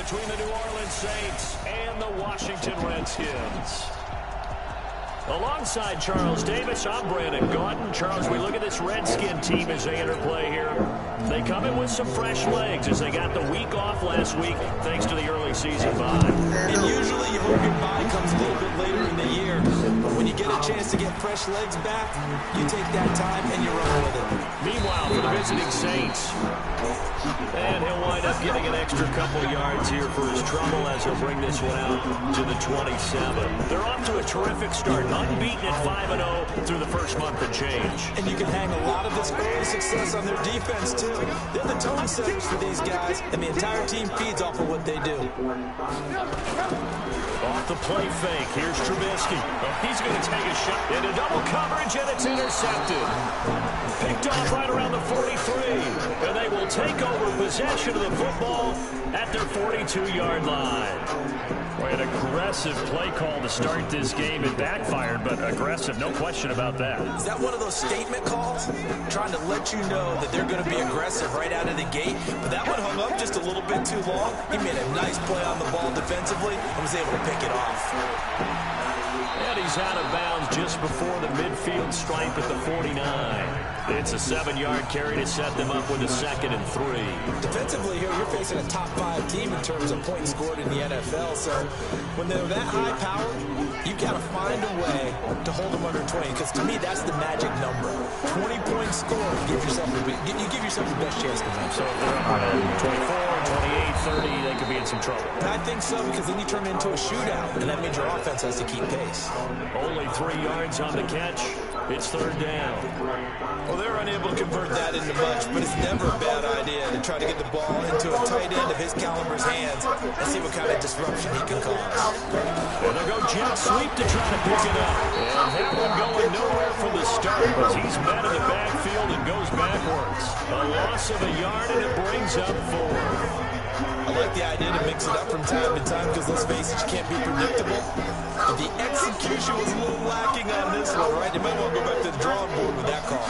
between the New Orleans Saints and the Washington Redskins. Alongside Charles Davis, I'm Brandon Gaudin. Charles, we look at this Redskin team as they interplay here. They come in with some fresh legs as they got the week off last week thanks to the early season bye. And usually you hope your bye comes a little bit later in the year. But when you get a chance to get fresh legs back, you take that time and you run with it. Meanwhile, for the visiting Saints, and he'll wind up getting an extra couple yards here for his trouble as he'll bring this one out to the 27. They're off to a terrific start. Unbeaten at 5-0 through the first month and change. And you can hang a lot of this early success on their defense, too. They're the tone setters for these guys, and the entire team feeds off of what they do. Off the play fake, here's Trubisky. Oh, he's going to take a shot into double coverage, and it's intercepted. Picked off right around the 43, and they will take over possession of the football at their 42-yard line. An aggressive play call to start this game. It backfired, but aggressive, no question about that. Is that one of those statement calls? Trying to let you know that they're going to be aggressive right out of the gate. But that one hung up just a little bit too long. He made a nice play on the ball defensively and was able to pick it off. And he's out of bounds just before the midfield stripe at the 49. It's a 7-yard carry to set them up with a 2nd and 3. Defensively here, you're facing a top 5 team in terms of points scored in the NFL. So when they're that high power, you've got to find a way to hold them under 20. Because to me, that's the magic number. 20 points scored, you give yourself the best chance to win. So if they're up at 24, 28, 30, they could be in some trouble. And I think so, because then you turn it into a shootout, and that means your offense has to keep pace. Only 3 yards on the catch. It's 3rd down. Well, they're unable to convert that into much, but it's never a bad idea to try to get the ball into a tight end of his caliber's hands and see what kind of disruption he can cause. And they'll go jet sweep to try to pick it up. And that one going nowhere from the start as he's met in the backfield and goes backwards. A loss of a yard, and it brings up 4. I like the idea to mix it up from time to time because, let's face it, you can't be predictable. But the execution was a little lacking on this one, right? They might want to go back to the drawing board with that call.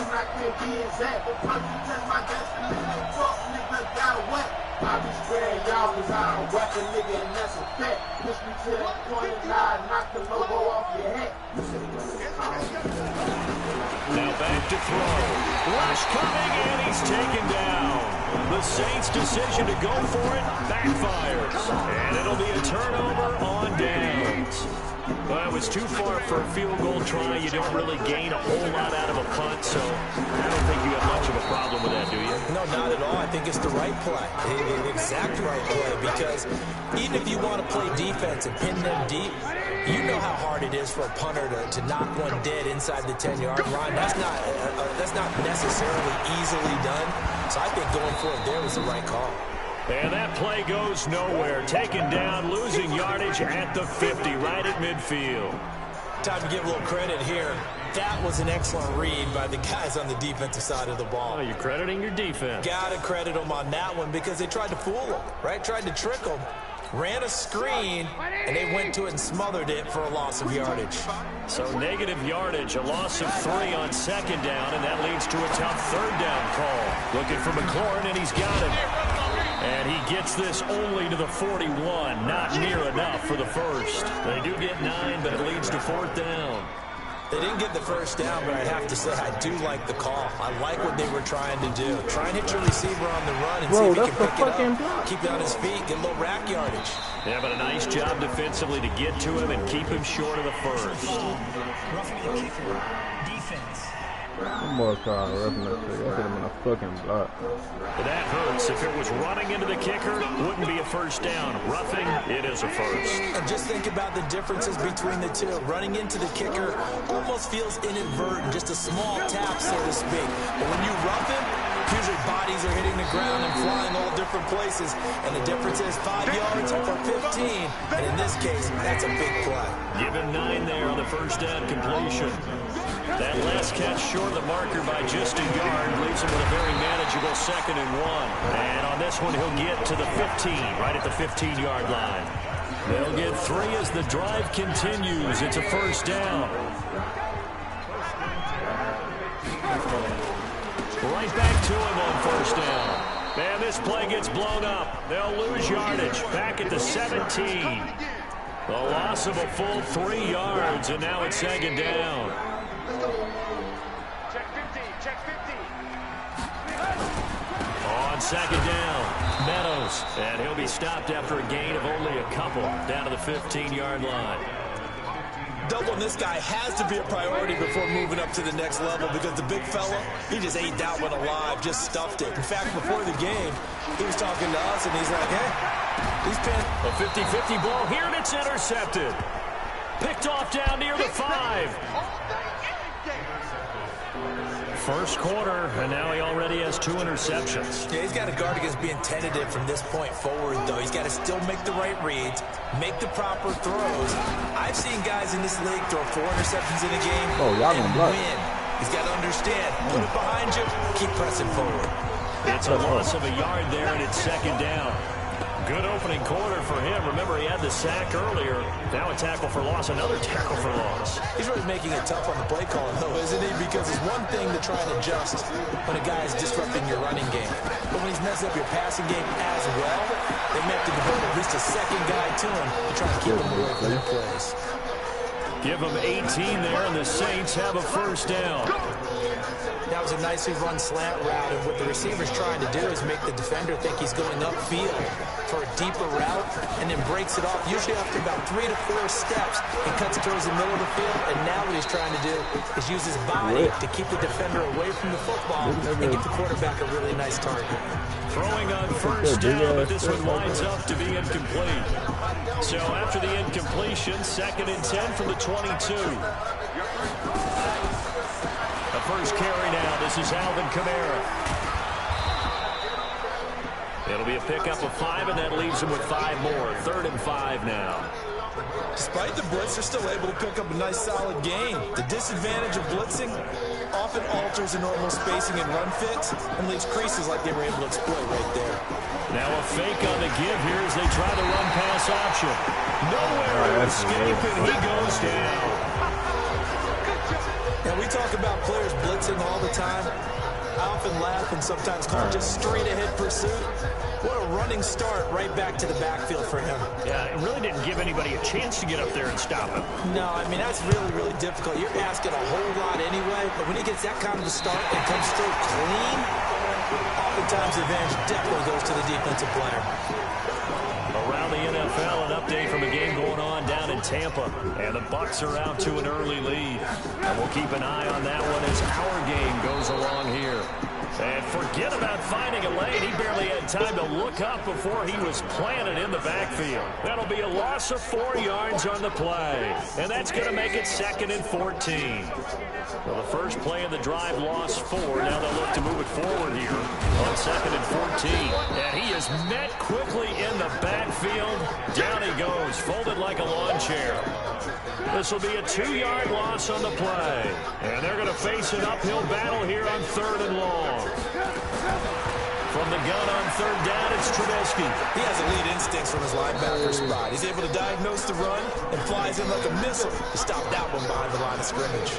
Now back to throw. Rush coming, and he's taken down. The Saints' decision to go for it backfires. And it'll be a turnover on downs. Well, it was too far for a field goal try. You don't really gain a whole lot out of a punt, so I don't think you have much of a problem with that, do you? No, not at all. I think it's the right play, the exact right play, because even if you want to play defense and pin them deep, you know how hard it is for a punter to knock one dead inside the 10-yard line. That's not necessarily easily done. So I think going for it there was the right call. And that play goes nowhere. Taken down, losing yardage at the 50, right at midfield. Time to give a little credit here. That was an excellent read by the guys on the defensive side of the ball. Oh, you're crediting your defense. Got to credit them on that one because they tried to fool them, right? Tried to trick them. Ran a screen, and they went to it and smothered it for a loss of yardage. So negative yardage, a loss of 3 on 2nd down, and that leads to a tough 3rd down call. Looking for McLaurin, and he's got it. And he gets this only to the 41, not near enough for the first. They do get 9, but it leads to 4th down. They didn't get the first down, but I'd have to say I do like the call. I like what they were trying to do. Try and hit your receiver on the run and see if he can pick it up. Keep it on his feet, get a little rack yardage. Yeah, but a nice job defensively to get to him and keep him short of the first. Roughing the kicker, defense. One more call, roughing the kicker. I hit him in a fucking block. That hurts. If it was running into the kicker, wouldn't be a first down. Roughing, it is a first. And just think about the differences between the two. Running into the kicker almost feels inadvertent, just a small tap, so to speak. But when you rough him, usually bodies are hitting the ground and flying all different places. And the difference is 5 yards for 15. And in this case, that's a big play. Give him 9 there on the first down completion. That last catch short of the marker by just a yard leaves him with a very manageable 2nd and 1. And on this one, he'll get to the 15, right at the 15-yard line. They'll get 3 as the drive continues. It's a first down. Right back to him on first down. And this play gets blown up. They'll lose yardage. Back at the 17. A loss of a full 3 yards, and now it's second down. Check 50, check 50. On second down, Meadows. And he'll be stopped after a gain of only a couple down to the 15-yard line. Doubling this guy has to be a priority before moving up to the next level because the big fella, he just ate that one alive, just stuffed it. In fact, before the game, he was talking to us, and he's like, hey, he's pinned. A 50-50 ball here, and it's intercepted. Picked off down near the 5. First quarter, and now he already has 2 interceptions. Yeah, he's got to guard against being tentative from this point forward, though. He's got to still make the right reads, make the proper throws. I've seen guys in this league throw 4 interceptions in a game and win. He's got to understand, put it behind you, keep pressing forward. It's a loss of a yard there, and it's second down. Good opening quarter for him. Remember, he had the sack earlier. Now a tackle for loss, another tackle for loss. He's really making it tough on the play calling, though, isn't he? Because it's one thing to try and adjust when a guy is disrupting your running game. But when he's messing up your passing game as well, they may have to devote at least a second guy to him to try and keep him away from their plays. Give him 18 there, and the Saints have a first down. That was a nicely run slant route, and what the receiver's trying to do is make the defender think he's going upfield for a deeper route, and then breaks it off, usually after about 3 to 4 steps, and cuts towards the middle of the field, and now what he's trying to do is use his body to keep the defender away from the football and give the quarterback a really nice target. Throwing on first down, but this one lines up to be incomplete. So after the incompletion, 2nd and 10 from the 22. The first carry now. This is Alvin Kamara. It'll be a pickup of 5, and that leaves him with 5 more. 3rd and 5 now. Despite the blitz, they're still able to pick up a nice solid gain. The disadvantage of blitzing often alters the normal spacing and run fits and leaves creases like they were able to exploit right there. Now a fake on the give here as they try the run pass option. Nowhere to escape, and he goes down. Now we talk about players blitzing all the time. I often laugh and sometimes call it just straight ahead pursuit. What a running start right back to the backfield for him. Yeah, it really didn't give anybody a chance to get up there and stop him. No, I mean, that's really, really difficult. You're asking a whole lot anyway, but when he gets that kind of a start and comes through clean, oftentimes the advantage definitely goes to the defensive player. Around the NFL, an update from a game going on down in Tampa. And the Bucs are out to an early lead. And we'll keep an eye on that one as our game goes along here. And forget about finding a lane. He barely had time to look up before he was planted in the backfield. That'll be a loss of 4 yards on the play. And that's going to make it 2nd and 14. Well, the first play of the drive lost 4. Now they'll look to move it forward here on 2nd and 14. And he is met quickly in the backfield. Down he goes, folded like a lawn chair. This will be a 2-yard loss on the play. And they're going to face an uphill battle here on 3rd and long. From the gun on 3rd down, it's Trubisky. He has elite instincts from his linebacker spot. He's able to diagnose the run and flies in like a missile to stop that one behind the line of scrimmage.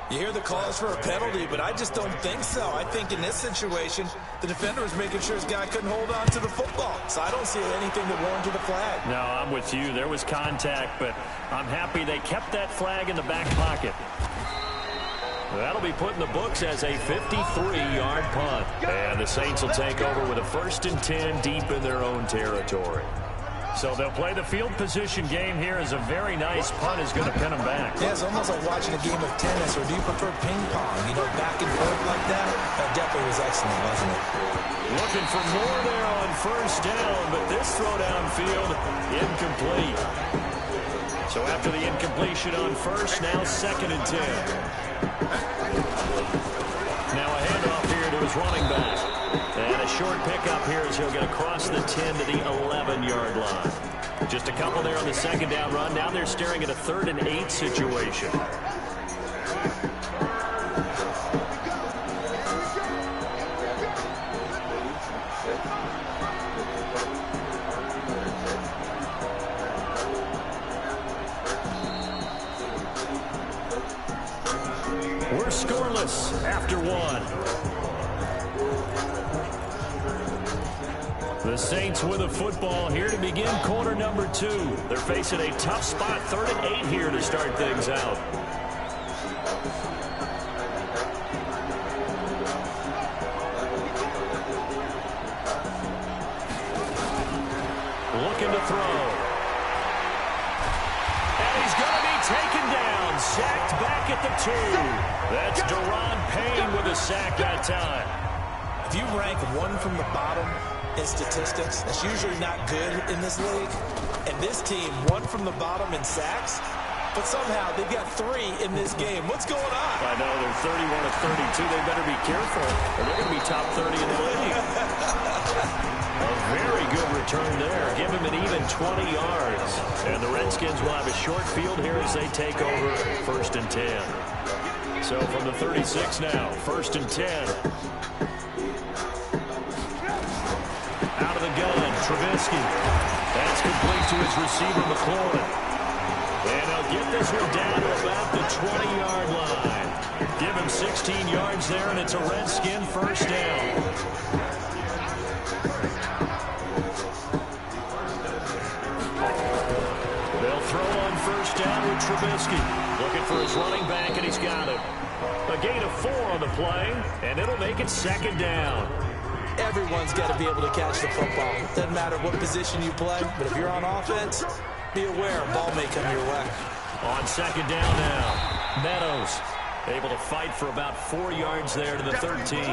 You hear the calls for a penalty, but I just don't think so. I think in this situation, the defender was making sure his guy couldn't hold on to the football. So I don't see anything that warranted a flag. No, I'm with you. There was contact, but I'm happy they kept that flag in the back pocket. That'll be put in the books as a 53-yard punt. And the Saints will take over with a 1st and 10 deep in their own territory. So they'll play the field position game here as a very nice punt is going to pin them back. Yeah, it's almost like watching a game of tennis, or do you prefer ping pong? You know, back and forth like that? That definitely was excellent, wasn't it? Looking for more there on 1st down, but this throw downfield incomplete. So after the incompletion on 1st, now 2nd and 10. Now a handoff here to his running back. And a short pickup here as he'll get across the 10 to the 11-yard line. Just a couple there on the 2nd down run. Now they're staring at a 3rd and 8 situation. We're scoreless after 1. The Saints with a football here to begin quarter number 2. They're facing a tough spot, 3rd and 8 here to start things out. Looking to throw. And he's going to be taken down. Sacked back at the 2. That's Daron Payne with a sack that time. If you rank one from the bottom in statistics, that's usually not good in this league. And this team, one from the bottom in sacks, but somehow they've got 3 in this game. What's going on? I know, they're 31 of 32. They better be careful, or they're going to be top 30 in the league. A very good return there. Give him an even 20 yards. And the Redskins will have a short field here as they take over 1st and 10. So from the 36 now, 1st and 10. Out of the gun, Trubisky. That's complete to his receiver, McLaurin. And he'll get this one down to about the 20-yard line. Give him 16 yards there, and it's a Redskin 1st down. They'll throw on 1st down with Trubisky. Looking for his running back, and he's got it. A gain of 4 on the play, and it'll make it 2nd down. Everyone's got to be able to catch the football. Doesn't matter what position you play, but if you're on offense, be aware a ball may come your way. On 2nd down now, Meadows able to fight for about 4 yards there to the 13.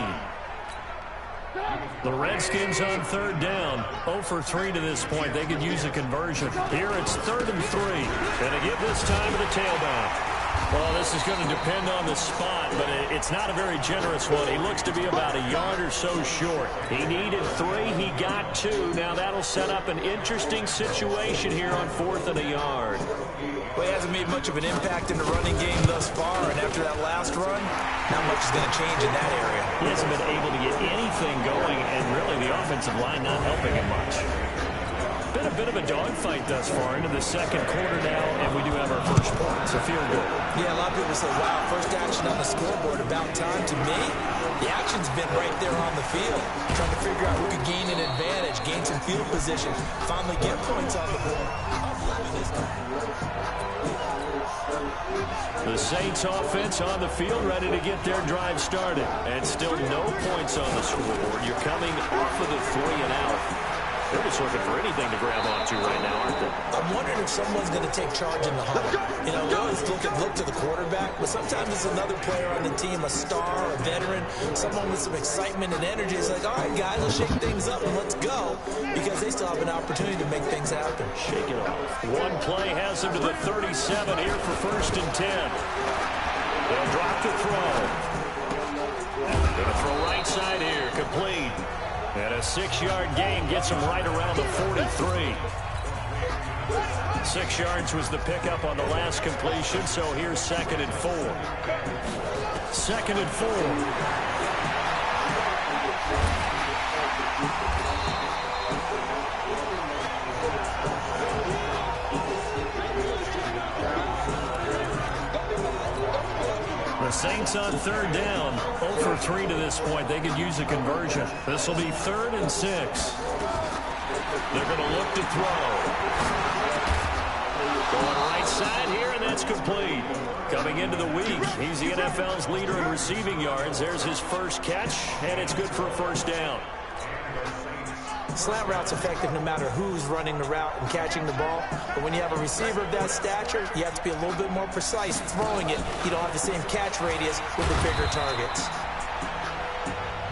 The Redskins on 3rd down, 0 for 3 to this point. They could use a conversion. Here it's 3rd and 3, and they give this time to the tailback. Well, this is going to depend on the spot, but it's not a very generous one. He looks to be about a yard or so short. He needed 3. He got 2. Now that'll set up an interesting situation here on 4th and a yard. Well, he hasn't made much of an impact in the running game thus far, and after that last run, not much is going to change in that area. He hasn't been able to get anything going, and really the offensive line not helping him much. Been a bit of a dogfight thus far into the 2nd quarter now, and we do have our 1st point. It's a field goal. Yeah, a lot of people say, wow, first action on the scoreboard, about time. To me, the action's been right there on the field, trying to figure out who could gain an advantage, gain some field position, finally get points on the board. The Saints offense on the field, ready to get their drive started. And still no points on the scoreboard. You're coming off of the 3 and out. They're just looking for anything to grab onto right now, aren't they? I'm wondering if someone's going to take charge in the huddle. You know, we always look to the quarterback, but sometimes it's another player on the team, a star, a veteran, someone with some excitement and energy. It's like, all right, guys, let's shake things up and let's go, because they still have an opportunity to make things happen. Shake it off. One play has them to the 37 here for 1st and 10. They'll drop the throw. Going to throw right side here, complete. And a 6-yard gain gets him right around the 43. 6 yards was the pickup on the last completion, so here's 2nd and 4. 2nd and 4. The Saints on 3rd down, 0 for 3 to this point. They could use a conversion. This will be 3rd and 6. They're going to look to throw. Going right side here, and that's complete. Coming into the week, he's the NFL's leader in receiving yards. There's his 1st catch, and it's good for a 1st down. Slant route's effective no matter who's running the route and catching the ball. But when you have a receiver of that stature, you have to be a little bit more precise throwing it. You don't have the same catch radius with the bigger targets.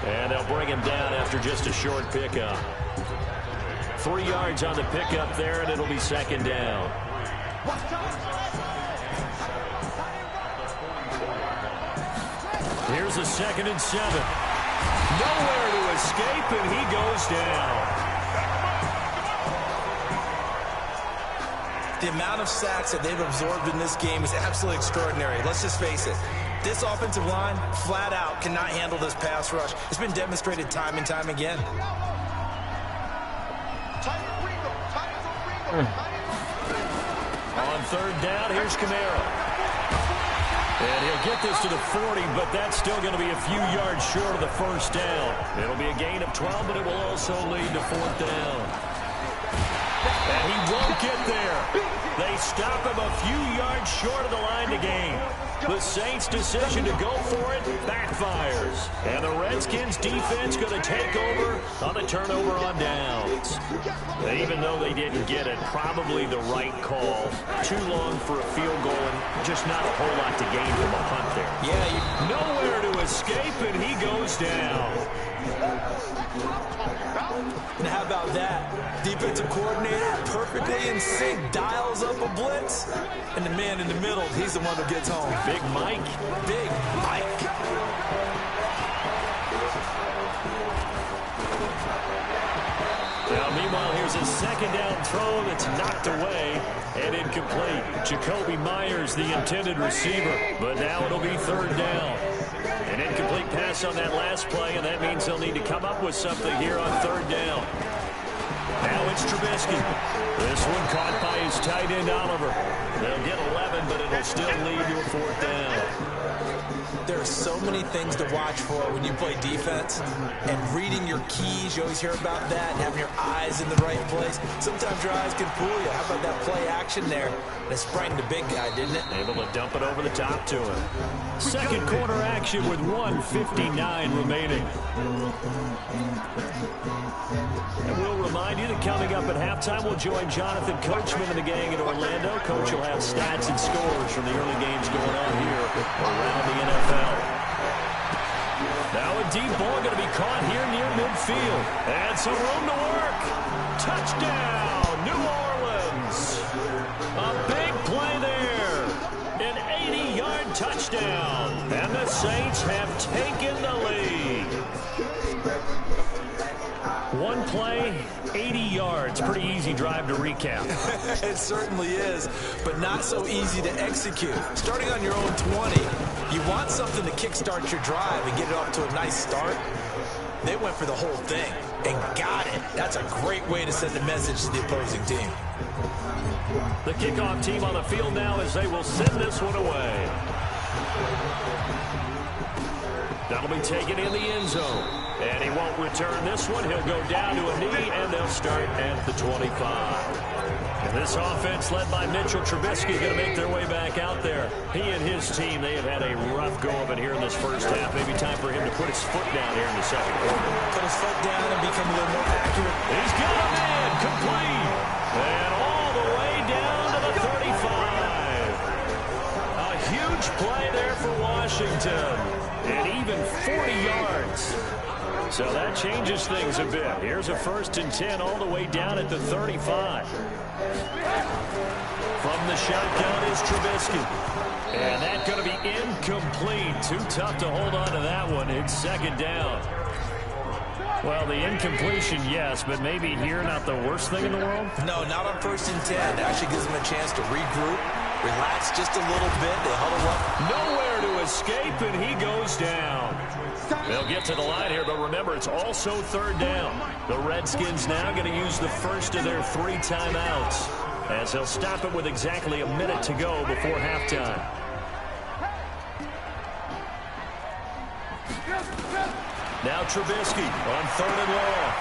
And they'll bring him down after just a short pickup. 3 yards on the pickup there, and it'll be 2nd down. Here's a 2nd and 7. Nowhere to escape, and he goes down. The amount of sacks that they've absorbed in this game is absolutely extraordinary. Let's just face it. This offensive line, flat out, cannot handle this pass rush. It's been demonstrated time and time again. On 3rd down, here's Kamara. And he'll get this to the 40, but that's still going to be a few yards short of the first down. It'll be a gain of 12, but it will also lead to fourth down. And he won't get there. They stop him a few yards short of the line to gain. The Saints' decision to go for it backfires. And the Redskins' defense going to take over on the turnover on downs. Even though they didn't get it, probably the right call. Too long for a field goal and just not a whole lot to gain from a punt there. Yeah, nowhere to escape, and he goes down. And how about that? Defensive coordinator, perfectly in sync, dials up a blitz. And the man in the middle, he's the one who gets home. Big Mike. Big Mike. Now, meanwhile, here's a second down throw that's knocked away and incomplete. Jacoby Myers, the intended receiver, but now it'll be third down. An incomplete pass on that last play, and that means they'll need to come up with something here on third down. Now it's Trubisky. This one caught by his tight end, Oliver. They'll get 11, but it'll still lead to a fourth down. There are so many things to watch for when you play defense, and reading your keys, you always hear about that, and having your eyes in the right place. Sometimes your eyes can fool you. How about that play action there? That sprang the big guy, didn't it? Able to dump it over the top to him. Second quarter action with 1:59 remaining. And we'll remind you that coming up at halftime, we'll join Jonathan Coachman and the gang in Orlando. Coach will have stats and scores from the early games going on here around the NFL. Now a deep ball going to be caught here near midfield. And some room to work. Touchdown, New Orleans. A big play there. An 80-yard touchdown. And the Saints have taken the lead. One play, 80 yards. Pretty easy drive to recap. It certainly is, but not so easy to execute. Starting on your own 20, you want something to kickstart your drive and get it off to a nice start. They went for the whole thing and got it. That's a great way to send a message to the opposing team. The kickoff team on the field now as they will send this one away. That'll be taken in the end zone. And he won't return this one. He'll go down to a knee, and they'll start at the 25. And this offense led by Mitchell Trubisky going to make their way back out there. He and his team, they have had a rough go of it here in this first half. Maybe time for him to put his foot down here in the second quarter. Put his foot down and become a little more accurate. He's got a man complete. And all the way down to the 35. A huge play there for Washington. And even 40 yards. So that changes things a bit. Here's a 1st and 10 all the way down at the 35. From the shotgun is Trubisky. And that's going to be incomplete. Too tough to hold on to that one. It's second down. Well, the incompletion, yes, but maybe here not the worst thing in the world? No, not on 1st and 10. It actually gives them a chance to regroup, relax just a little bit. They huddle up. Nowhere to escape, and he goes down. They'll get to the line here, but remember, it's also third down. The Redskins now going to use the first of their 3 timeouts as they'll stop it with exactly a minute to go before halftime. Now Trubisky on 3rd and long.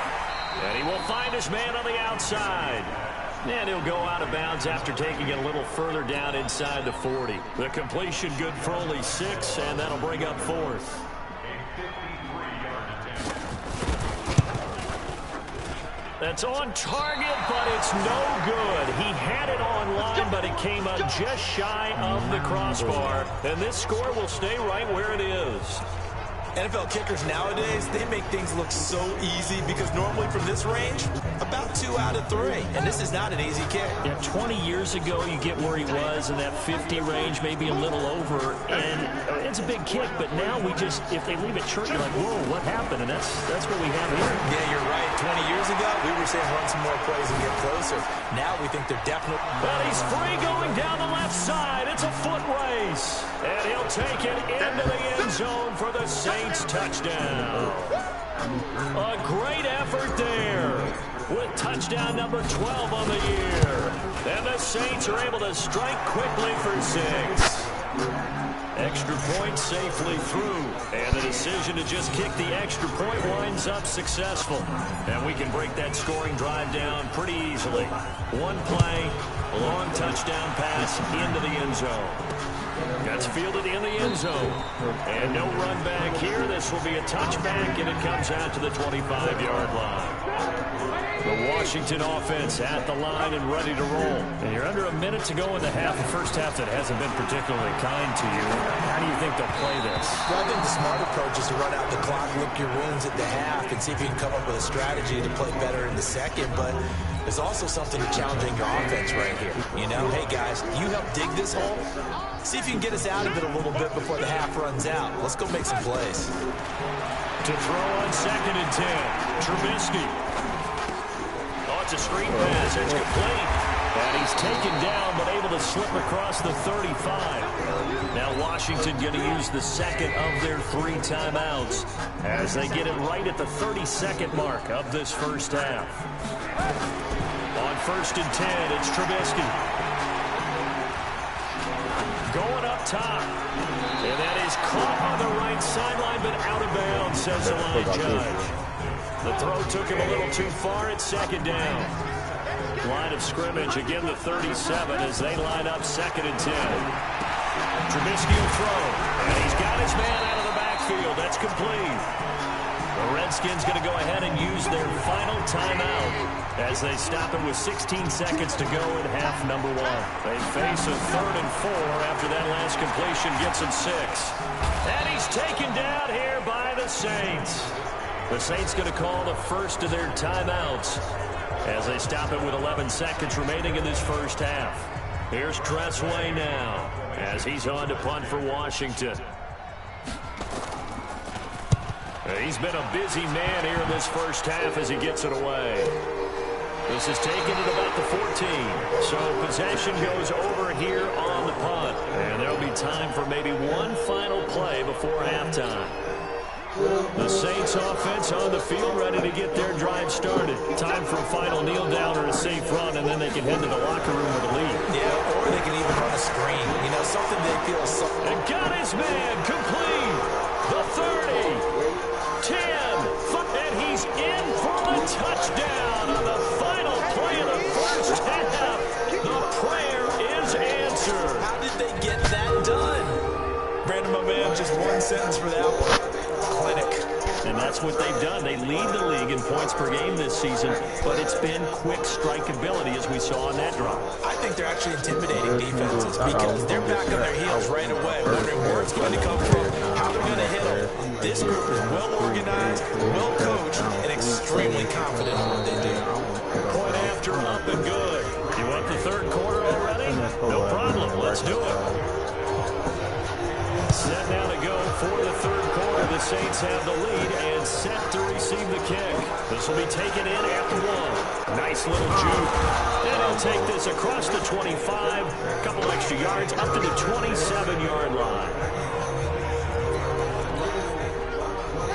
And he will find his man on the outside. And he'll go out of bounds after taking it a little further down inside the 40. The completion good for only 6, and that'll bring up 4th. That's on target, but it's no good. He had it on line, but it came up just shy of the crossbar. And this score will stay right where it is. NFL kickers nowadays, they make things look so easy because normally from this range, about 2 out of 3. And this is not an easy kick. Yeah, 20 years ago, you get where he was in that 50 range, maybe a little over. And it's a big kick, but now we just, if they leave it short, you're like, whoa, what happened? And that's what we have here. Yeah, you're right. 20 years ago, we were saying run some more plays and get closer. Now we think they're definitely... Well, he's free going down the left side. It's a foot race. And he'll take it into the end zone for the Saints touchdown. A great effort there with touchdown number 12 on the year. And the Saints are able to strike quickly for 6. Extra point safely through. And the decision to just kick the extra point winds up successful. And we can break that scoring drive down pretty easily. One play, a long touchdown pass into the end zone. That's fielded in the end zone. And no run back here. This will be a touchback, and it comes out to the 25-yard line. The Washington offense at the line and ready to roll. And you're under a minute to go in the half. The first half that hasn't been particularly kind to you. How do you think they'll play this? Well, I think the smart approach is to run out the clock, lick your wounds at the half, and see if you can come up with a strategy to play better in the second. But there's also something to challenging your offense right here. You know, hey, guys, you help dig this hole. See if you can get us out of it a little bit before the half runs out. Let's go make some plays. To throw on 2nd and 10, Trubisky. It's a screen pass. It's complete. And he's taken down, but able to slip across the 35. Now Washington going to use the second of their 3 timeouts as they get it right at the 32nd mark of this first half. On 1st and 10, it's Trubisky. Going up top. And that is caught on the right sideline, but out of bounds, says the line judge. The throw took him a little too far. It's 2nd down. Line of scrimmage, again the 37 as they line up 2nd and 10. Trubisky will throw. And he's got his man out of the backfield. That's complete. The Redskins going to go ahead and use their final timeout as they stop it with 16 seconds to go in half number 1. They face a 3rd and 4 after that last completion gets them 6. And he's taken down here by the Saints. The Saints going to call the first of their timeouts as they stop it with 11 seconds remaining in this first half. Here's Tressway now as he's on to punt for Washington. He's been a busy man here in this first half as he gets it away. This is taken at about the 14. So possession goes over here on the punt. And there'll be time for maybe one final play before halftime. The Saints offense on the field ready to get their drive started. Time for a final kneel down or a safe run, and then they can head to the locker room with a lead. Yeah, or they can even run a screen. You know, something they feel so. And got his man complete. The 30, 10, and he's in for the touchdown on the final play of the first half. The prayer is answered. How did they get that done? Brandon, my man, just one sentence for that one. Clinic. And that's what they've done. They lead the league in points per game this season, but it's been quick strikeability as we saw on that drop. I think they're actually intimidating defenses because they're back on their heels right away, wondering where it's going to come from, how they're going to hit them. This group is well organized, well coached, and extremely confident in what they do. Point after up and good. You want the third quarter already? No problem. Let's do it. Set now to go for the third quarter. The Saints have the lead and set to receive the kick. This will be taken in after 1. Nice little juke. And he'll take this across the 25. A couple extra yards up to the 27-yard line.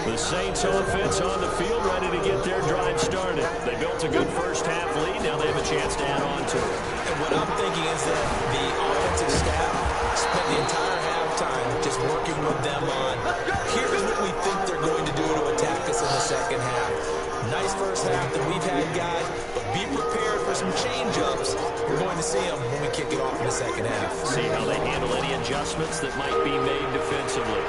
The Saints offense on the field ready to get their drive started. They built a good first half lead. Now they have a chance to add on to it. And what I'm thinking is that the offensive staff spent the entire halftime just working with them on, here's what we think they're going to do to attack us in the second half. Nice first half that we've had, guys, but be prepared for some change-ups. We're going to see them when we kick it off in the second half. See how they handle any adjustments that might be made defensively.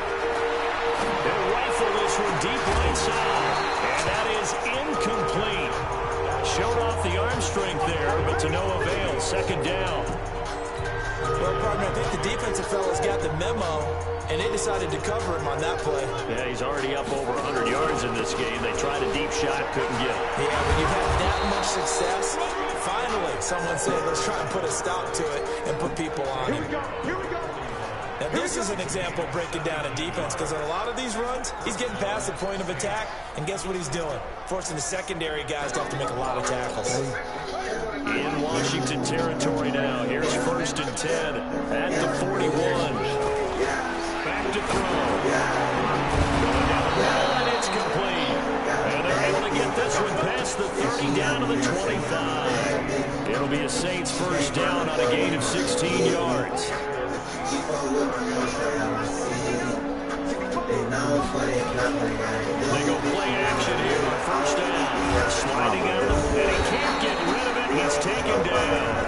They'll rifle this one deep right side, and that is incomplete. Showed off the arm strength there, but to no avail. 2nd down. Well, partner, I think the defensive fellas got the memo, and they decided to cover him on that play. Yeah, he's already up over 100 yards in this game. They tried a deep shot, couldn't get it. Yeah, when you've had that much success, finally someone said, let's try and put a stop to it and put people on him. Here we go. Now, this is an example of breaking down a defense because on a lot of these runs, he's getting past the point of attack, and guess what he's doing? Forcing the secondary guys to have to make a lot of tackles. In Washington territory now. Here's 1st and 10 at the 41. Back to throw. Going down the middle, and it's complete. And they're able to get this one past the 30 down to the 25. It'll be a Saints first down on a gain of 16 yards. They go play action here on first down. Sliding out, and he can't get rid of it. He's taken down.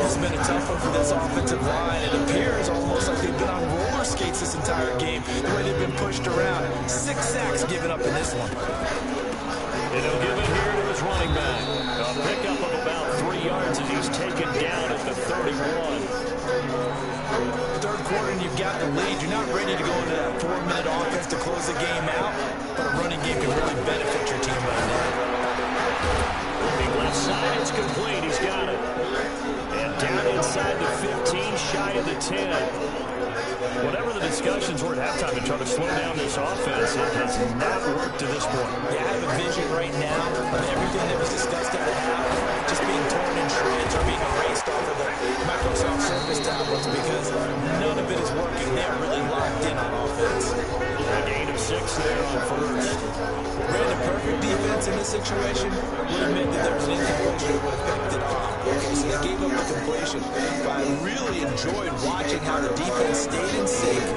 It's been a tough one for this offensive line. It appears almost like they've been on roller skates this entire game, the way they've been pushed around. 6 sacks given up in this one. And he'll give it here to his running back. A pickup of about 3 yards as he's taken down at the 31. Third quarter and you've got the lead. You're not ready to go into that 4-minute offense to close the game out, but a running game can really benefit your team right now. Looking left side, it's complete. He's got it. And down inside the 15, shy of the 10. Whatever the discussions were at halftime to try to slow down this offense, it has not worked to this point. Yeah, I have a vision right now of everything that was discussed at the half just being torn in shreds or being erased off of the Microsoft Surface tablets because none of it is working. They're really locked in on offense. A gain of 6 there on first. Ran a perfect defense in this situation. We'll admit that there was an incompletion that would have picked it off. Okay, so they gave up the completion. But I really enjoyed watching how the defense stayed in sync,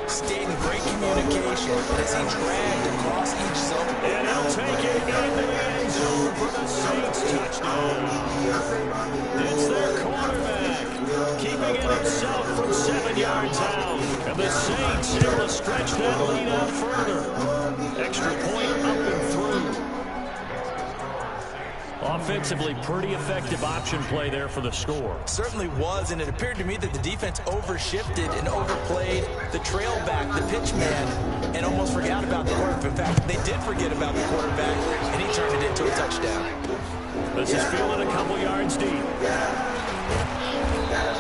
stayed in great communication, and as he dragged across each zone. And he'll take it into the end zone for the Saints touchdown. It's their quarterback, keeping it himself from 7 yards out. And the Saints able to stretch that lead out further. Extra point up and through. Offensively, pretty effective option play there for the score. Certainly was, and it appeared to me that the defense overshifted and overplayed the trail back, the pitch man, and almost forgot about the quarterback. In fact, they did forget about the quarterback, and he turned it into a touchdown. This is fielded a couple yards deep.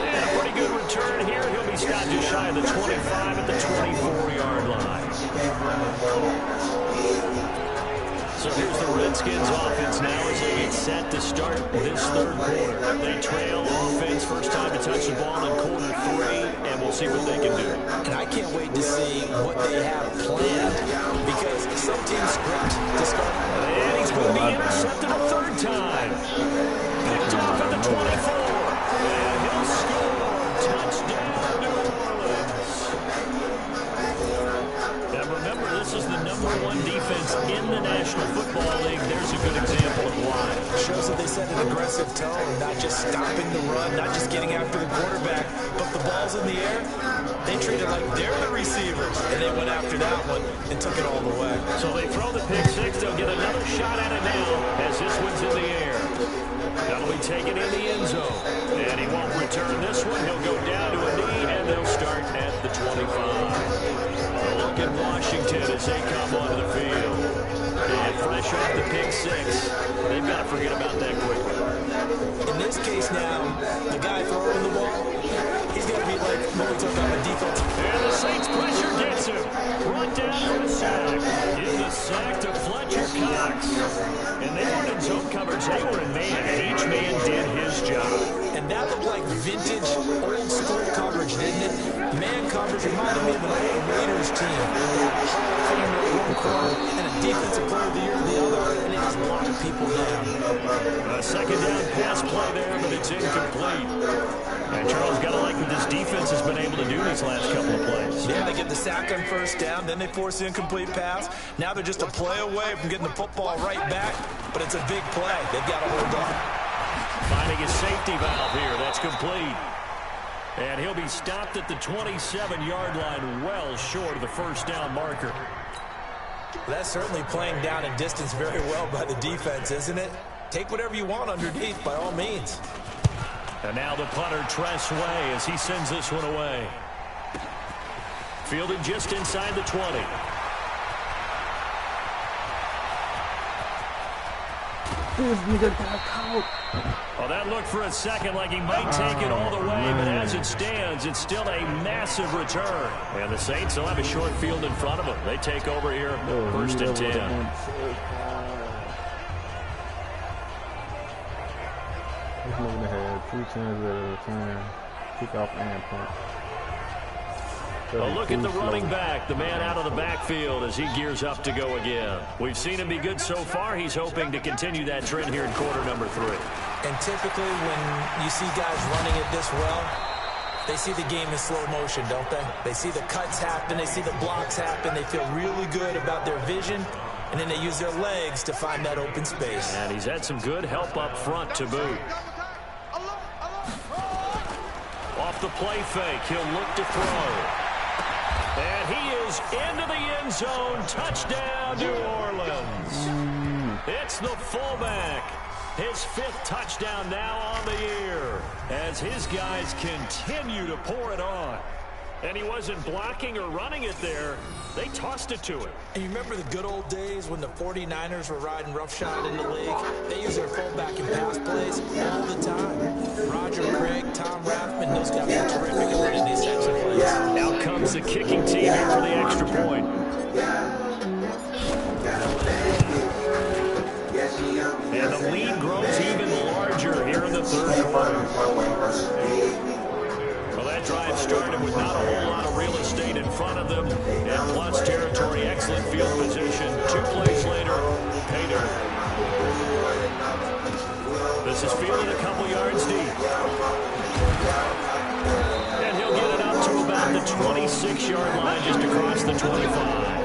And a pretty good return here. He'll be stopped just shy of the 25 at the 24-yard line. So here's the Redskins offense now as they get set to start this third quarter. They trail offense, first time to touch the ball in quarter 3, and we'll see what they can do. And I can't wait to see what they have planned because some teams script to start. And he's going to be intercepted a third time. Picked off at the 24. And he'll score. Touchdown, New Orleans. And remember, this is the #1 defense in the National Football League. There's a good example of why. Shows that they set an aggressive tone, not just stopping the run, not just getting after the quarterback, but the ball's in the air. They treat it like they're the receivers, and they went after that one and took it all the way. So they throw the pick six. They'll get another shot at it now as this one's in the air. That'll be taken in the end zone. And he won't return this one. He'll go down to a knee, and they'll start at the 25. A look at Washington as they come onto the field. And fresh off the pick six, they've got to forget about that quickly. In this case now, the guy throwing the ball, he's got to be like when we talk about the defense. And the Saints pressure gets him. Brought down for a sack. Gives the sack to Fletcher Cox. And they weren't in zone coverage. They were in man, and each man did his job. And that looked like vintage, old-school coverage, didn't it? Man coverage reminded me of an old Raiders team. Hall of Famer at one corner and a defensive player of the year at the other, and it just locked people down. A second down pass play there, but it's incomplete. And Charles, got to like what this defense has been able to do these last couple of plays. Yeah, they get the sack on first down, then they force the incomplete pass. Now they're just a play away from getting the football right back, but it's a big play. They've got to hold on. Finding his safety valve here. That's complete. And he'll be stopped at the 27-yard line, well short of the first down marker. That's certainly playing down and distance very well by the defense, isn't it? Take whatever you want underneath, by all means. And now the punter, Tress Way, as he sends this one away. Fielded just inside the 20. This nigga got caught. Well, that looked for a second like he might take it all the way, but as it stands, it's still a massive return. And the Saints will have a short field in front of them. They take over here, first and 10. He's moving ahead, 2 times at a time. Kickoff and punt. A look at the running back, the man out of the backfield as he gears up to go again. We've seen him be good so far. He's hoping to continue that trend here in quarter number 3. And typically when you see guys running it this well, they see the game in slow motion, don't they? They see the cuts happen, they see the blocks happen, they feel really good about their vision, and then they use their legs to find that open space. And he's had some good help up front to boot. Off the play fake, he'll look to throw. And he is into the end zone. Touchdown, New Orleans. It's the fullback. His 5th touchdown now on the year as his guys continue to pour it on. And he wasn't blocking or running it there. They tossed it to him. And you remember the good old days when the 49ers were riding roughshod in the league? They used their fullback in pass plays all the time. Roger Craig, Tom Rathman, those guys were terrific at running these types of plays. Now comes the kicking team here for the extra point. And the lead grows even larger here in the 3rd quarter. Well, that drive started with not a whole lot of real estate in front of them. And plus territory, excellent field position. 2 plays later, pay dirt. This is fielded a couple yards deep. And he'll get it up to about the 26-yard line, just across the 25.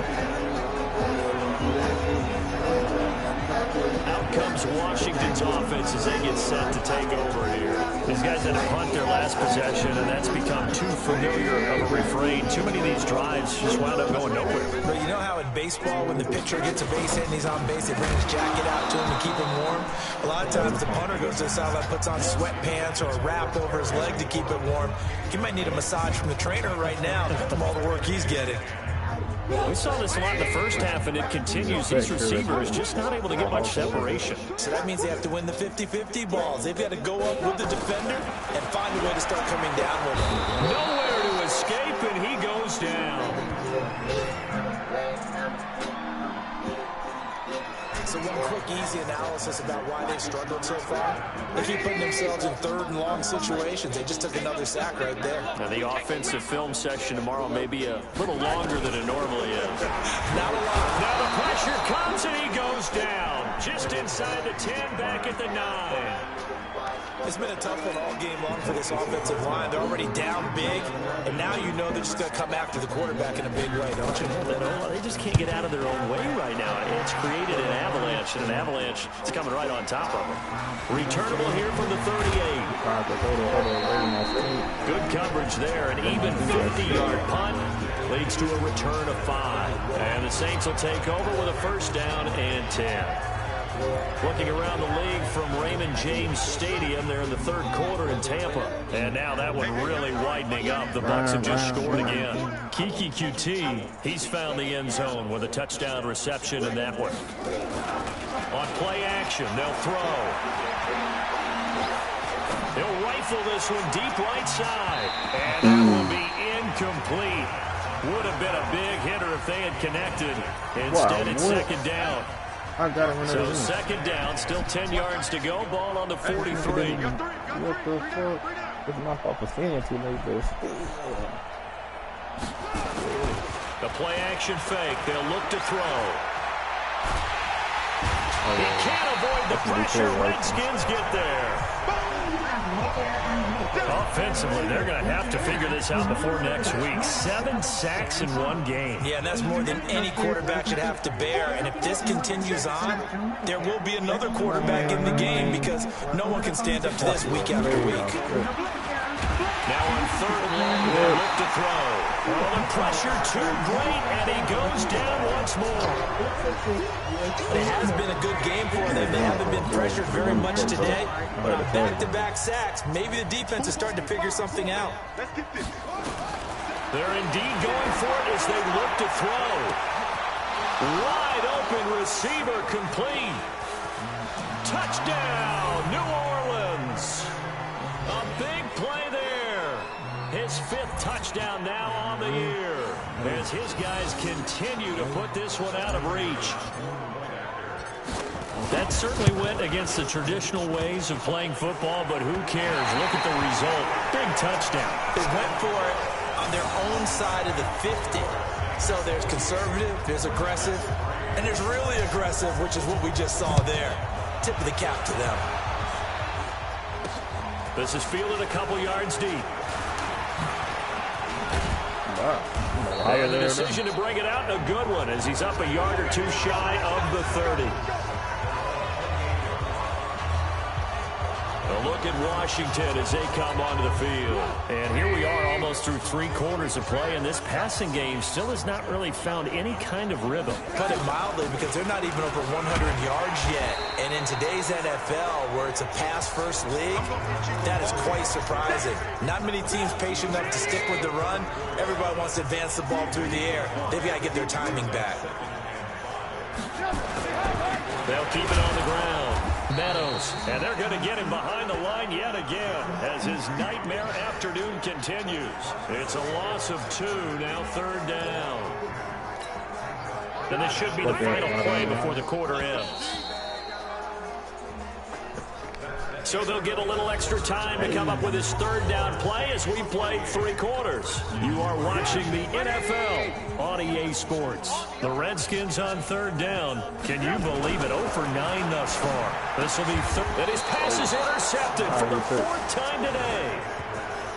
Out comes Washington's offense as they get set to take over here. These guys had to punt their last possession, and that's become too familiar of a refrain. Too many of these drives just wound up going nowhere. But you know how in baseball, when the pitcher gets a base hit and he's on base, they bring his jacket out to him to keep him warm? A lot of times the punter goes to the sideline, puts on sweatpants or a wrap over his leg to keep it warm. He might need a massage from the trainer right now from all the work he's getting. We saw this a lot in the first half, and it continues. These receivers just not able to get much separation. So that means they have to win the 50-50 balls. They've got to go up with the defender and find a way to start coming down with him. Nowhere to escape, and he goes down. So one quick, easy analysis about why they've struggled so far. They keep putting themselves in 3rd and long situations. They just took another sack right there. Now the offensive film session tomorrow may be a little longer than it normally is. Not a lot. Now the pressure comes, and he goes down. Just inside the 10, back at the 9. It's been a tough one all game long for this offensive line. They're already down big, and now you know they're just going to come after the quarterback in a big way, don't you? They just can't get out of their own way right now. It's created an avalanche, and an avalanche is coming right on top of them. Returnable here from the 38. Good coverage there. An even 50-yard punt leads to a return of 5. And the Saints will take over with a 1st down and 10. Looking around the league from Raymond James Stadium, they're in the 3rd quarter in Tampa. And now that one really widening up. The Bucs have just scored again. SQU4D, he's found the end zone with a touchdown reception in that one. On play action, they'll throw. He'll rifle this one deep right side. And that will be incomplete. Would have been a big hitter if they had connected. Instead, it's 2nd down. I got it. So 2nd down, still 10 yards to go. Ball on the 43. What the fuck? It's my fault for seeing too late, but the play action fake. They'll look to throw. He can't avoid the pressure. Redskins get there. Offensively, they're going to have to figure this out before next week. 7 sacks in one game. Yeah, and that's more than any quarterback should have to bear. And if this continues on, there will be another quarterback in the game because no one can stand up to this week after week. Now on 3rd and long, they look to throw. Well, the pressure too great, and he goes down once more. It has been a good game for them. They haven't been pressured very much today. But on back-to-back sacks, maybe the defense is starting to figure something out. They're indeed going for it as they look to throw. Wide open receiver complete. Touchdown, New Orleans. A big play there. His 5th touchdown now on the year as his guys continue to put this one out of reach. That certainly went against the traditional ways of playing football, but who cares? Look at the result. Big touchdown. They went for it on their own side of the 50. So there's conservative, there's aggressive, and there's really aggressive, which is what we just saw there. Tip of the cap to them. This is fielded a couple yards deep. And the decision to bring it out, and a good one, as he's up a yard or two shy of the 30. A look at Washington as they come onto the field. And here we are almost through 3 quarters of play, and this passing game still has not really found any kind of rhythm. Put it mildly, because they're not even over 100 yards yet. And in today's NFL, where it's a pass-first league, that is quite surprising. Not many teams patient enough to stick with the run. Everybody wants to advance the ball through the air. They've got to get their timing back. They'll keep it on the ground. Meadows, and they're going to get him behind the line yet again as his nightmare afternoon continues. It's a loss of 2, now 3rd down. And this should be the final play before the quarter ends. So they'll get a little extra time to come up with his 3rd down play as we play 3 quarters. You are watching the NFL on EA Sports. The Redskins on 3rd down. Can you believe it? 0 for 9 thus far. This will be and his pass is intercepted for the 4th time today.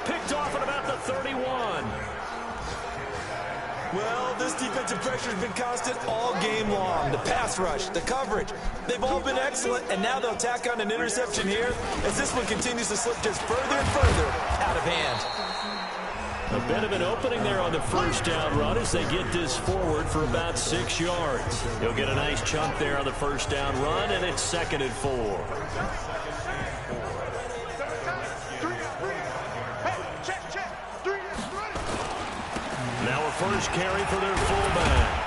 Picked off at about the 31. Well, this defensive pressure has been constant all game long. The pass rush, the coverage, they've all been excellent, and now they'll tack on an interception here as this one continues to slip just further and further out of hand. A bit of an opening there on the 1st down run as they get this forward for about 6 yards. He'll get a nice chunk there on the 1st down run, and it's 2nd and 4. Now a first carry for their fullback.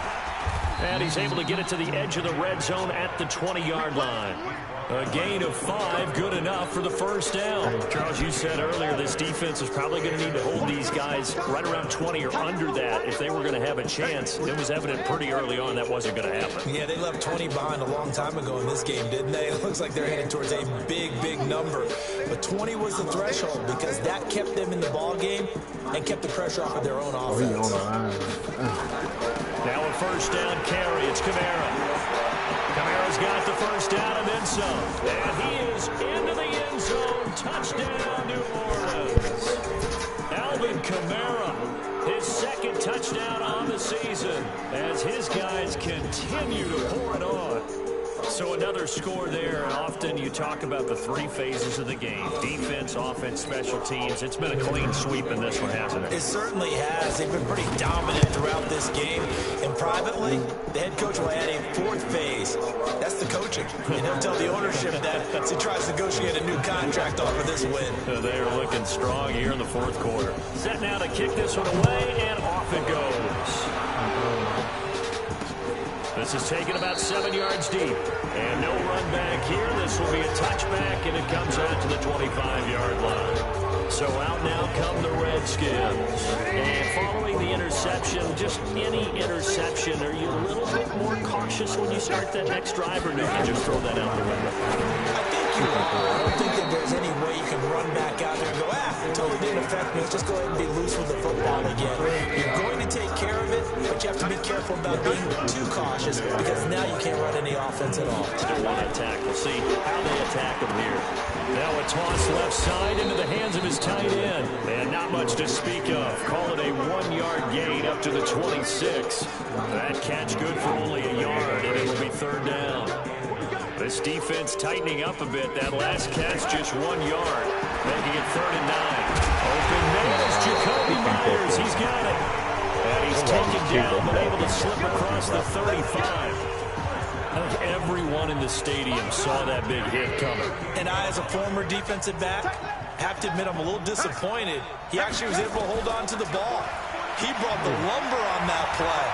And he's able to get it to the edge of the red zone at the 20-yard line. A gain of 5, good enough for the 1st down. Charles, you said earlier this defense is probably going to need to hold these guys right around 20 or under that if they were going to have a chance. It was evident pretty early on that wasn't going to happen. Yeah, they left 20 behind a long time ago in this game, didn't they? It looks like they're heading towards a big, big number. But 20 was the threshold because that kept them in the ball game and kept the pressure off of their own offense. Now a 1st down carry. It's Kamara. Kamara's got the 1st down and then some. And he is into the end zone. Touchdown, New Orleans. Alvin Kamara, his 2nd touchdown on the season as his guys continue to pour it on. So another score there. Often you talk about the 3 phases of the game. Defense, offense, special teams. It's been a clean sweep in this one, hasn't it? It certainly has. They've been pretty dominant throughout this game. And privately, the head coach will add a 4th phase. That's the coaching. And he'll tell the ownership that as he tries to negotiate a new contract off of this win. They are looking strong here in the 4th quarter. Set now to kick this one away, and off it goes. This is taken about 7 yards deep. And no run back here. This will be a touchback, and it comes out to the 25-yard line. So out now come the Redskins. And following the interception, just any interception, are you a little bit more cautious when you start that next drive, or do you just throw that out the window? I think you are. I don't think that there's any way you can run back out there and go, totally didn't affect me. Let's just go ahead and be loose with the football again. You're going to take care of it, but you have to be careful about being too cautious because now you can't run any offense at all. Still want to attack. We'll see how they attack him here. Now a toss left side into the hands of his tight end. And not much to speak of. Call it a 1-yard gain up to the 26. That catch good for only a yard, and it will be 3rd down. This defense tightening up a bit. That last catch just 1 yard, making it 3rd and 9. Open man is Jacoby Myers. He's got it. And he's taken down, but able to slip across the 35. I think everyone in the stadium saw that big hit coming. And I, as a former defensive back, have to admit I'm a little disappointed. He actually was able to hold on to the ball. He brought the lumber on that play.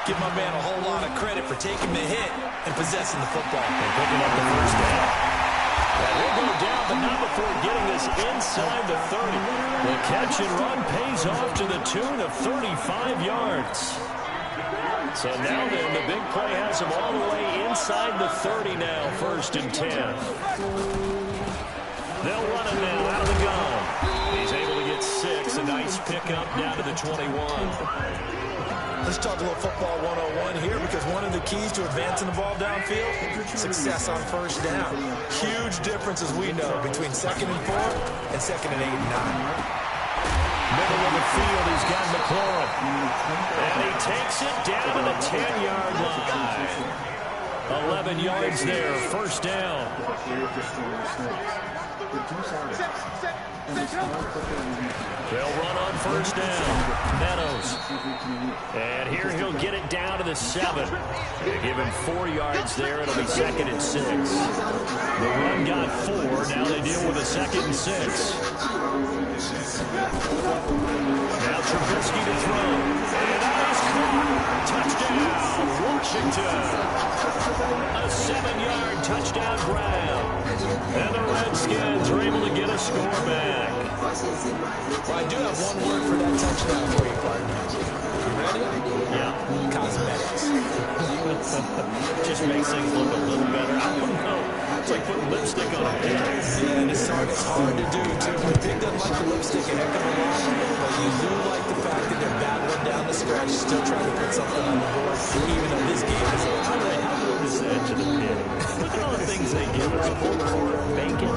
Give my man a whole lot of credit for taking the hit and possessing the football. And picking up the 1st down. And he'll go down, but not before getting this inside the 30. The catch and run pays off to the tune of 35 yards. So now then, the big play has him all the way inside the 30 now, 1st and 10. They'll run it now out of the gun. He's able to get 6, a nice pickup down to the 21. Let's talk a little football 101 here, because one of the keys to advancing the ball downfield, success on first down. Huge difference, as we know, between 2nd and 4 and 2nd and 8 and 9. Middle of the field, he's got McLaurin. And he takes it down to the 10-yard line. 11 yards there, first down. They'll run on first down. Meadows. And here he'll get it down to the 7. They give him 4 yards there. It'll be 2nd and 6. The run got 4. Now they deal with a 2nd and 6. Now Trubisky to throw. And that is caught. Touchdown, Washington. A 7-yard touchdown grab. And the Redskins are able to get a score back. Well, I do have one word for that touchdown for you, partner. You ready? Yeah. Cosmetics. Just makes things look a little better. I don't know. It's like putting lipstick on a pig. Yeah, and it's hard to do, too. The pig doesn't like the lipstick a heck of a lot, but you do like the fact that they're battling down the stretch, still trying to put something on the board, even though this game is over. How good is that to the pig? Look at all the things they give us. Pork, bacon.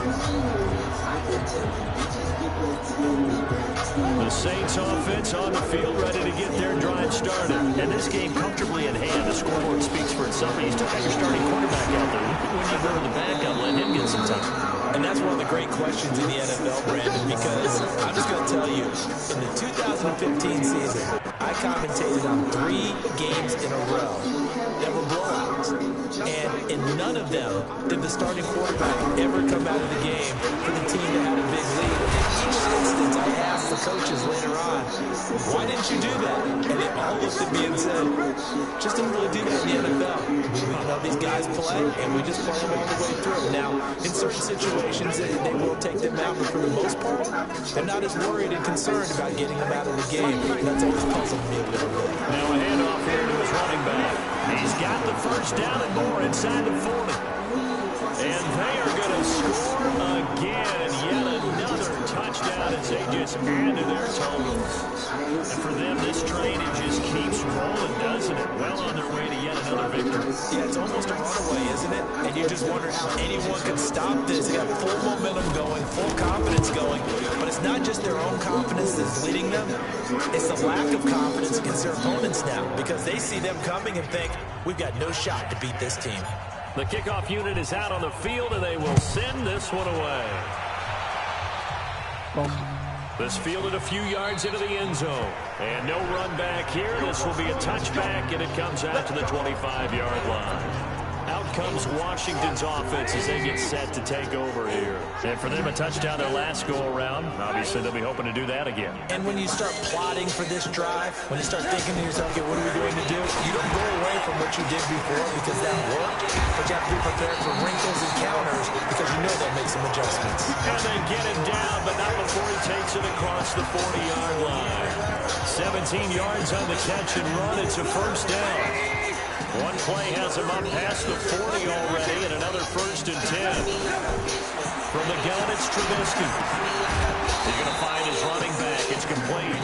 The Saints offense on the field, ready to get their drive started. And this game comfortably in hand. The scoreboard speaks for itself. You still got your starting quarterback out there. When you go to the backup, let him get some time. And that's one of the great questions in the NFL, Brandon, because I'm just going to tell you, in the 2015 season, I commentated on 3 games in a row that were blowouts. And in none of them did the starting quarterback ever come out of the game for the team that had a big lead. And in each instance, I asked the coaches later on, why didn't you do that? And they all looked at me and said, just didn't really do that in the NFL. We know these guys play, and we just play them all the way through. Now, in certain situations, they will take them out, but for the most part, they're not as worried and concerned about getting them out of the game. That's always puzzled me a little bit. Now a handoff here to his running back. He's got the first down and more inside the 40. And they are going to score again. Yet another touchdown as they just add to their totals. And for them, this train, it just keeps rolling, doesn't it? Well on their way to yet another victory. Yeah, it's almost a runaway, isn't it? And you just wonder how anyone can stop this. They got full momentum going, full confidence going. But it's not just their own confidence that's leading them. It's the lack of confidence against their opponents now, because they see them coming and think, we've got no shot to beat this team. The kickoff unit is out on the field, and they will send this one away. This fielded a few yards into the end zone. And no run back here. This will be a touchback, and it comes out to the 25-yard line. Out comes Washington's offense as they get set to take over here. And for them, a touchdown their last go-around. Obviously, they'll be hoping to do that again. And when you start plotting for this drive, when you start thinking to yourself, okay, what are we going to do? You don't go away from what you did before because that worked. But you have to be prepared for wrinkles and counters because you know they'll make some adjustments. And they get it down, but not before he takes it across the 40-yard line. 17 yards on the catch and run. It's a first down. One play has him up past the 40 already, and another 1st and 10. From the gun, it's Trubisky. He's going to find his running back. It's complete.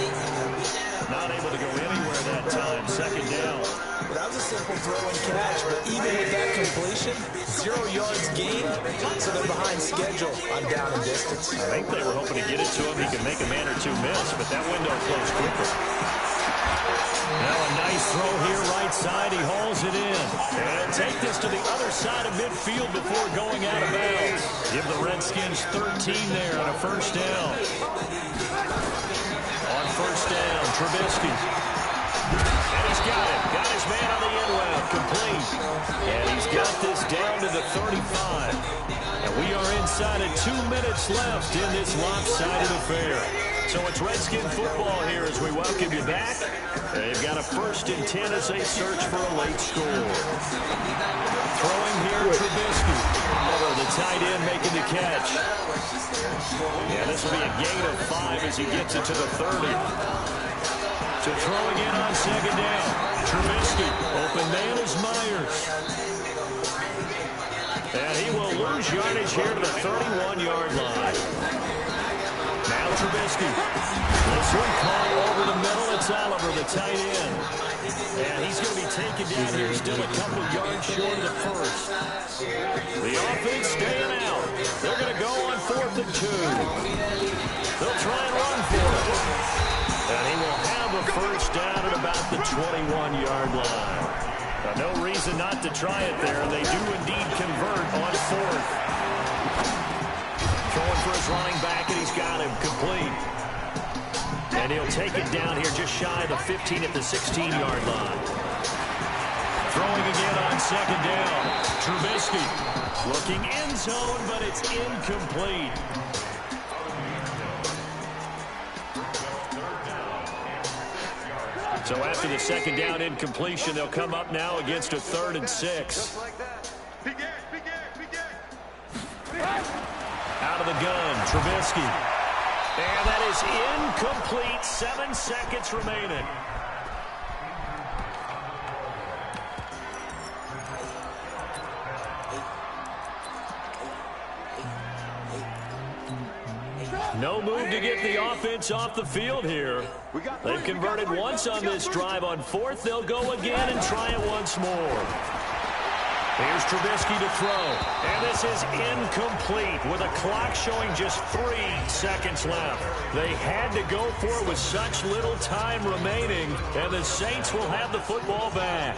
Not able to go anywhere that time. 2nd down. Well, that was a simple throw and catch, but even with that completion, 0 yards gained, so they're behind schedule on down and distance. I think they were hoping to get it to him. He could make a man or two miss, but that window closed quickly. Now a nice throw here right side. He hauls it in. And take this to the other side of midfield before going out of bounds. Give the Redskins 13 there on a first down. On first down, Trubisky. And he's got it. Got his man on the end route. Complete. And he's got this down to the 35. And we are inside of 2 minutes left in this lopsided affair. So it's Redskin football here as we welcome you back. They've got a 1st and 10 as they search for a late score. Throwing here, Trubisky. The tight end making the catch. Yeah, this will be a gain of 5 as he gets it to the 30. So throwing in on 2nd down. Trubisky. Open man is Myers. And he will lose yardage here to the 31-yard line. Now Trubisky. This one caught over the middle. It's Here's Oliver, the tight end. And he's going to be taken down here, still a couple yards short of the first. The offense staying out. They're going to go on 4th and 2. They'll try and run for it. And he will have a first down at about the 21-yard line. No reason not to try it there, and they do indeed convert on 4th. Throwing for his running back, and he's got him complete. And he'll take it down here just shy of the 15 at the 16-yard line. Throwing again on 2nd down. Trubisky looking end zone, but it's incomplete. So after the 2nd down incompletion, they'll come up now against a 3rd and 6. Out of the gun, Trubisky. And that is incomplete. 7 seconds remaining. No move to get the offense off the field here. They've converted once on this drive. On 4th, they'll go again and try it once more. Here's Trubisky to throw. And this is incomplete with a clock showing just 3 seconds left. They had to go for it with such little time remaining, and the Saints will have the football back.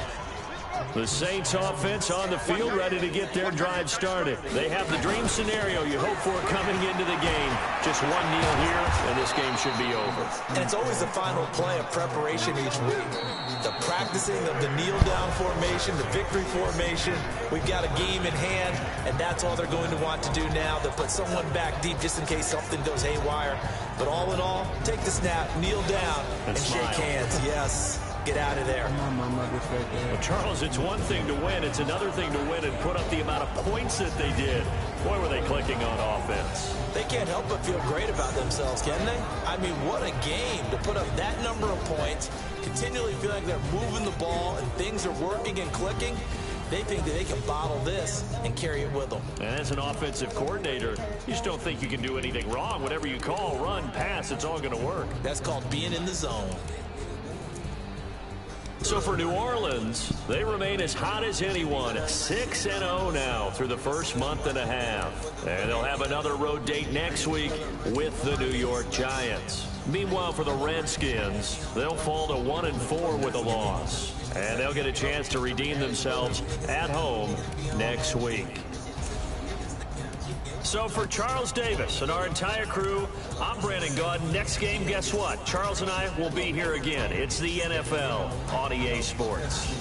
The Saints offense on the field ready to get their drive started. They have the dream scenario you hope for coming into the game. Just one kneel here, and this game should be over. And it's always the final play of preparation each week. The practicing of the kneel-down formation, the victory formation. We've got a game in hand, and that's all they're going to want to do now. They'll put someone back deep just in case something goes haywire. But all in all, take the snap, kneel down, and shake hands. Yes. Get out of there. Well, Charles, it's one thing to win. It's another thing to win and put up the amount of points that they did. Boy, were they clicking on offense. They can't help but feel great about themselves, can they? I mean, what a game to put up that number of points, continually feel like they're moving the ball and things are working and clicking. They think that they can bottle this and carry it with them. And as an offensive coordinator, you just don't think you can do anything wrong. Whatever you call, run, pass, it's all going to work. That's called being in the zone. So for New Orleans, they remain as hot as anyone, 6-0 now through the first month and a half. And they'll have another road date next week with the New York Giants. Meanwhile, for the Redskins, they'll fall to 1-4 with a loss. And they'll get a chance to redeem themselves at home next week. So for Charles Davis and our entire crew, I'm Brandon Gaudin. Next game, guess what? Charles and I will be here again. It's the NFL on EA Sports.